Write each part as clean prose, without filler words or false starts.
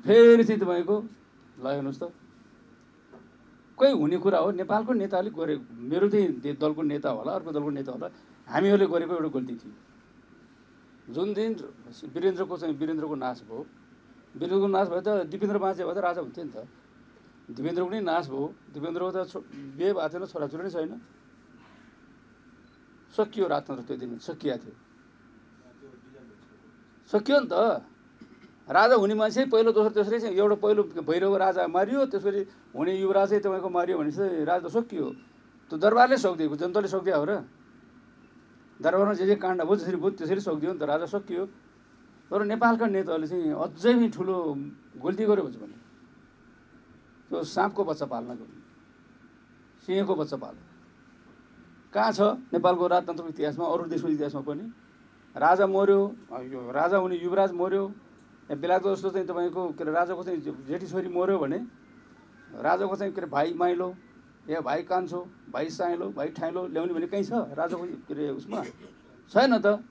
फेरि चाहिँ तपाईँको ल हेर्नुहोस् त कोही हुने कुरा हो। नेपालको नेताले गरे, मेरो चाहिँ दलको नेता होला, अर्को दलको नेता होला, हामीहरूले गरेको एउटा गल्ती थियो। जुन दिन वीरेन्द्रको नाश भयो, वीरेन्द्रको नाश भयो त दिपेन्द्र बाँचे भए त राजा हुन्थ्यो नि त। दिपेन्द्रको पनि नाश भयो, दिपेन्द्रको त बिहे भएको थिएन, छोराछोरी नै छैन, सकियो राजतन्त्र। त्यो दिन सकिएको थियो, सकियो नि त। राजा हुने मान्छे पहिलो दोस्रो तेस्रै चाहिँ एउटा पहिलो भैरवको राजा मारियो, त्यसपछि हुने युवराज चाहिँ तपाईँको मारियो भने चाहिँ राजा सकियो। त्यो दरबारले सक्दिएको, जनताले सक्दिया हो र। दरबारमा जे काण्ड भयो जसरी भयो त्यसरी सक्दियो नि त, राजा सकियो। तर नेपालका नेताहरूले चाहिँ अझै पनि ठुलो गल्ती गर्यो भन्छ भने त्यो साँपको बच्चा पाल्न गयो, सिंहको बच्चा पाल्न। कहाँ छ नेपालको राजतन्त्रको इतिहासमा, अरू देशको इतिहासमा पनि? राजा मर्यो, यो राजा हुने युवराज मर्यो, बेलायतको जस्तो चाहिँ तपाईँको के अरे राजाको चाहिँ जेठी छोरी मर्यो भने राजाको चाहिँ के अरे भाइ माइलो या भाइ कान्छो, भाइ साइलो, भाइ ठाइलो ल्याउने भने कहीँ छ राजाको के अरे उसमा? छैन त।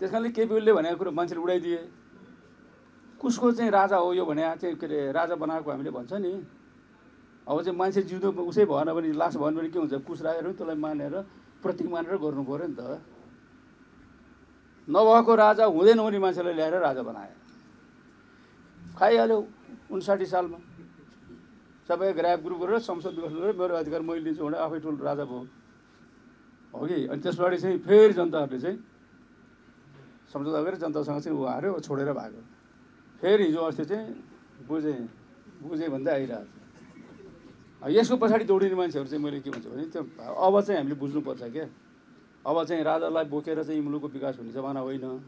त्यस कारणले केपी ओलीले भनेको कुरो मान्छेले उडाइदिए। कसको चाहिँ राजा हो यो भने चाहिँ के अरे राजा बनाएको हामीले भन्छ नि। अब चाहिँ मान्छे जिउँदो उसै भएन भने, लास भएन भने के हुन्छ? कुस राखेर त्यसलाई मानेर प्रतीक मानेर गर्नु पऱ्यो नि त। नभएको राजा हुँदै नहुने मान्छेलाई ल्याएर राजा बनायो, खाइहाल्यो 59 सालमा। सबै ग्राफ ग्रुप गरेर संसद गठन गरेर मेरो अधिकार मैले लिन्छु भने आफै ठुलो राजा भयो हो कि। अनि त्यसबाट चाहिँ फेरि जनताहरूले चाहिँ सम्झौता गरेर जनतासँग चाहिँ ऊ हार्यो, छोडेर भाग्यो। फेरि हिजो अस्ति चाहिँ बुझेँ भन्दै आइरहेको छ। यसको पछाडि दौडिने मान्छेहरू चाहिँ मैले के भन्छु भने त्यो अब चाहिँ हामीले बुझ्नुपर्छ क्या। अब चाहिँ राजालाई बोकेर चाहिँ मुलुकको विकास हुने जमाना होइन,